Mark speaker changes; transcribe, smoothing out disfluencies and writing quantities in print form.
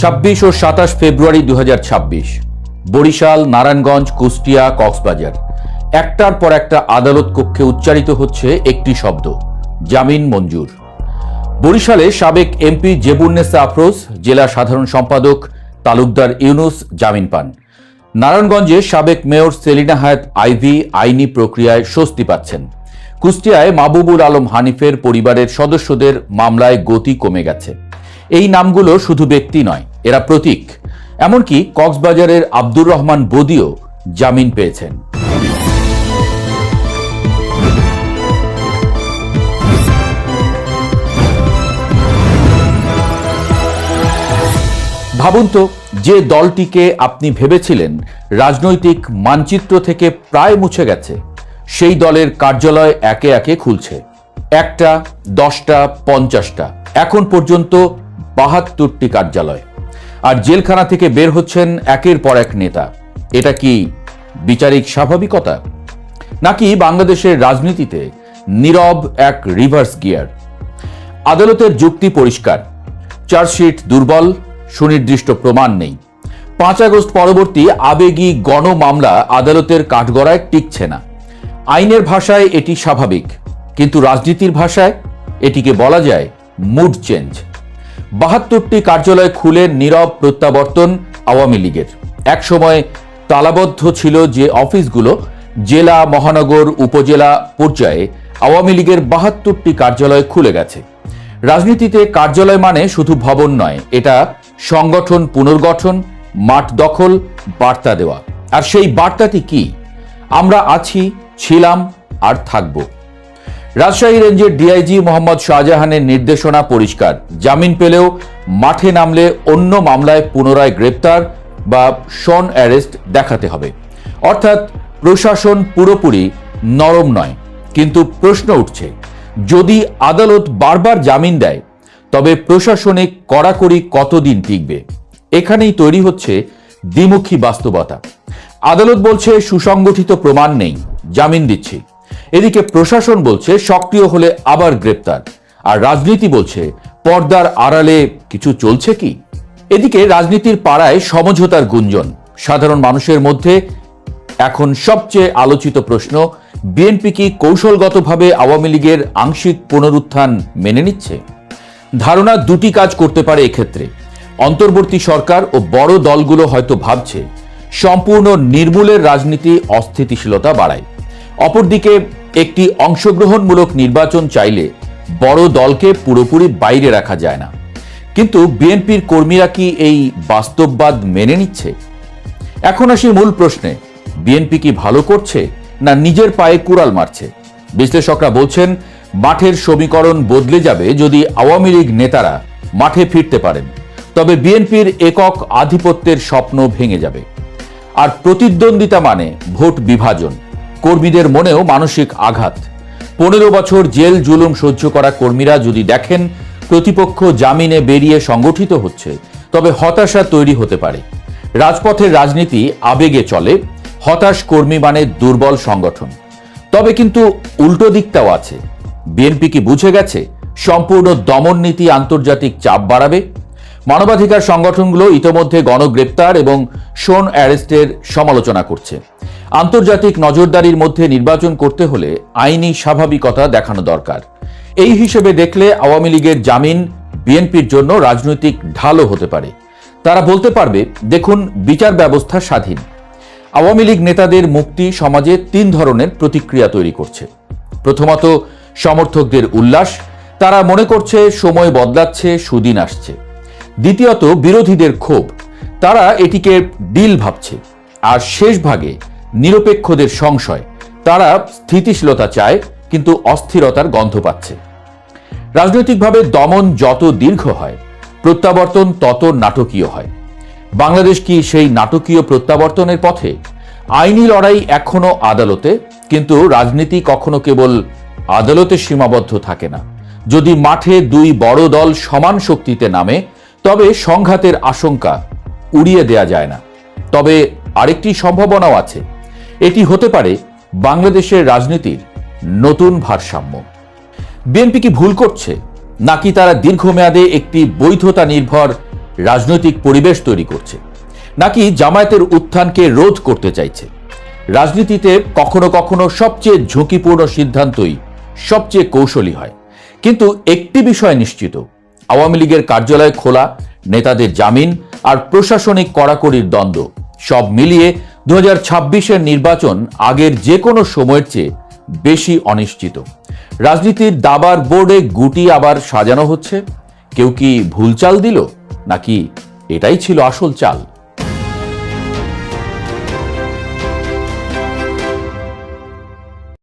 Speaker 1: 26 ও 27 ফেব্রুয়ারি 2026 বরিশাল, নারায়ণগঞ্জ, কুষ্টিয়া, কক্সবাজার একটার পর একটা আদালত কক্ষে উচ্চারিত হচ্ছে একটি শব্দ, জামিন মঞ্জুর। বরিশালে সাবেক এমপি জেবুন্নেসা আফরোজ, জেলা সাধারণ সম্পাদক তালুকদার ইউনুস জামিন পান। নারায়ণগঞ্জে সাবেক মেয়র সেলিনা হায়াত আইভি আইনি প্রক্রিয়ায় স্বস্তি পাচ্ছেন। কুষ্টিয়ায় মাহবুবুল আলম হানিফের পরিবারের সদস্যদের মামলায় গতি কমে গেছে। এই নামগুলো শুধু ব্যক্তি নয়, এরা প্রতীক। এমনকি কক্সবাজারের আব্দুর রহমান বদিও জামিন পেয়েছেন। ভাবুন তো, যে দলটিকে আপনি ভেবেছিলেন রাজনৈতিক মানচিত্র থেকে প্রায় মুছে গেছে, সেই দলের কার্যালয় একে একে খুলছে। 1টা, 10টা, 50টা, এখন পর্যন্ত 72টি কার্যালয়। আর জেলখানা থেকে বের হচ্ছেন একের পর এক নেতা। এটা কি বিচারিক স্বাভাবিকতা, নাকি বাংলাদেশের রাজনীতিতে নীরব এক রিভার্স গিয়ার? আদালতের যুক্তি পরিষ্কার, চার্জশিট দুর্বল, সুনির্দিষ্ট প্রমাণ নেই। 5 আগস্ট পরবর্তী আবেগী গণ মামলা আদালতের কাঠগড়ায় টিকছে না। আইনের ভাষায় এটি স্বাভাবিক, কিন্তু রাজনীতির ভাষায় এটিকে বলা যায় মুড চেঞ্জ। 72টি কার্যালয় খুলে নীরব প্রত্যাবর্তন আওয়ামী লীগের। এক সময় তালাবদ্ধ ছিল যে অফিসগুলো, জেলা, মহানগর, উপজেলা পর্যায়ে আওয়ামী লীগের 72টি কার্যালয় খুলে গেছে। রাজনীতিতে কার্যালয় মানে শুধু ভবন নয়, এটা সংগঠন পুনর্গঠন, মাঠ দখল, বার্তা দেওয়া। আর সেই বার্তাটি কি? আমরা আছি, ছিলাম আর থাকব। রাজশাহী রেঞ্জের ডিআইজি মোহাম্মদ শাহজাহানের নির্দেশনা পরিষ্কার, জামিন পেলেও মাঠে নামলে অন্য মামলায় পুনরায় গ্রেপ্তার বা শন অ্যারেস্ট দেখাতে হবে। অর্থাৎ প্রশাসন পুরোপুরি নরম নয়। কিন্তু প্রশ্ন উঠছে, যদি আদালত বারবার জামিন দেয়, তবে প্রশাসনিক কড়াকড়ি কতদিন টিকবে? এখানেই তৈরি হচ্ছে দ্বিমুখী বাস্তবতা। আদালত বলছে সুসংগঠিত প্রমাণ নেই, জামিন দিচ্ছি। এদিকে প্রশাসন বলছে সক্রিয় হলে আবার গ্রেপ্তার। আর রাজনীতি বলছে পর্দার আড়ালে কিছু চলছে কি? এদিকে রাজনীতির পাড়ায় সমঝোতার গুঞ্জন। সাধারণ মানুষের মধ্যে এখন সবচেয়ে আলোচিত প্রশ্ন, বিএনপি কি কৌশলগতভাবে আওয়ামী লীগের আংশিক পুনরুত্থান মেনে নিচ্ছে? ধারণা দুটি কাজ করতে পারে এক্ষেত্রে। অন্তর্বর্তী সরকার ও বড় দলগুলো হয়তো ভাবছে সম্পূর্ণ নির্মূলের রাজনীতি অস্থিতিশীলতা বাড়ায়। অপরদিকে একটি অংশগ্রহণমূলক নির্বাচন চাইলে বড় দলকে পুরোপুরি বাইরে রাখা যায় না। কিন্তু বিএনপির কর্মীরা কি এই বাস্তববাদ মেনে নিচ্ছে? এখন আসি মূল প্রশ্নে, বিএনপি কি ভালো করছে না নিজের পায়ে কুড়াল মারছে? বিশ্লেষকরা বলছেন মাঠের সমীকরণ বদলে যাবে যদি আওয়ামী লীগ নেতারা মাঠে ফিরতে পারেন। তবে বিএনপির একক আধিপত্যের স্বপ্ন ভেঙে যাবে। আর প্রতিদ্বন্দ্বিতা মানে ভোট বিভাজন, কর্মীদের মনেও মানসিক আঘাত। 15 বছর জেল জুলুম সহ্য করা কর্মীরা যদি দেখেন প্রতিপক্ষ জামিনে বেরিয়ে সংগঠিত হচ্ছে, তবে হতাশা তৈরি হতে পারে। রাজপথের রাজনীতি আবেগে চলে, হতাশ কর্মী মানে দুর্বল সংগঠন। তবে কিন্তু উল্টো দিকটাও আছে। বিএনপি কি বুঝে গেছে সম্পূর্ণ দমন নীতি আন্তর্জাতিক চাপ বাড়াবে? মানবাধিকার সংগঠনগুলো ইতোমধ্যে গণগ্রেপ্তার এবং শোন অ্যারেস্টের সমালোচনা করছে। আন্তর্জাতিক নজরদারির মধ্যে নির্বাচন করতে হলে আইনি স্বাভাবিকতা দেখানো দরকার। এই হিসেবে দেখলে আওয়ামী লীগের জামিন বিএনপির জন্য রাজনৈতিক ঢালও হতে পারে। তারা বলতে পারবে, দেখুন বিচার ব্যবস্থা স্বাধীন। আওয়ামী লীগ নেতাদের মুক্তি সমাজে 3 ধরনের প্রতিক্রিয়া তৈরি করছে। প্রথমত, সমর্থকদের উল্লাস, তারা মনে করছে সময় বদলাচ্ছে, সুদিন আসছে। দ্বিতীয়ত, বিরোধীদের ক্ষোভ, তারা এটিকে ডিল ভাবছে। আর শেষ ভাগে নিরপেক্ষদের সংশয়, তারা স্থিতিশীলতা চায় কিন্তু অস্থিরতার গন্ধ পাচ্ছে। রাজনৈতিকভাবে দমন যত দীর্ঘ হয়, প্রত্যাবর্তন তত নাটকীয় হয়। বাংলাদেশ কি সেই নাটকীয় প্রত্যাবর্তনের পথে? আইনি লড়াই এখনো আদালতে, কিন্তু রাজনীতি কখনো কেবল আদালতে সীমাবদ্ধ থাকে না। যদি মাঠে 2 বড় দল সমান শক্তিতে নামে, তবে সংঘাতের আশঙ্কা উড়িয়ে দেয়া যায় না। তবে আরেকটি সম্ভাবনাও আছে, এটি হতে পারে বাংলাদেশের রাজনীতির নতুন ভারসাম্য। বিএনপি কি ভুল করছে, নাকি তারা দীর্ঘমেয়াদে একটি বৈধতা নির্ভর রাজনৈতিক পরিবেশ তৈরি করছে, নাকি জামায়াতের উত্থানকে রোধ করতে চাইছে? রাজনীতিতে কখনো কখনো সবচেয়ে ঝুঁকিপূর্ণ সিদ্ধান্তই সবচেয়ে কৌশলী হয়। কিন্তু একটি বিষয় নিশ্চিত, আওয়ামী লীগের কার্যালয় খোলা, নেতাদের জামিন আর প্রশাসনিক কড়াকড়ির দ্বন্দ্ব সব মিলিয়ে 2026-এর নির্বাচন আগের যে কোনো সময়ের চেয়ে বেশি অনিশ্চিত। রাজনীতির দাবার বোর্ডে গুটি আবার সাজানো হচ্ছে। কেউ কি ভুল চাল দিল, নাকি এটাই ছিল আসল চাল?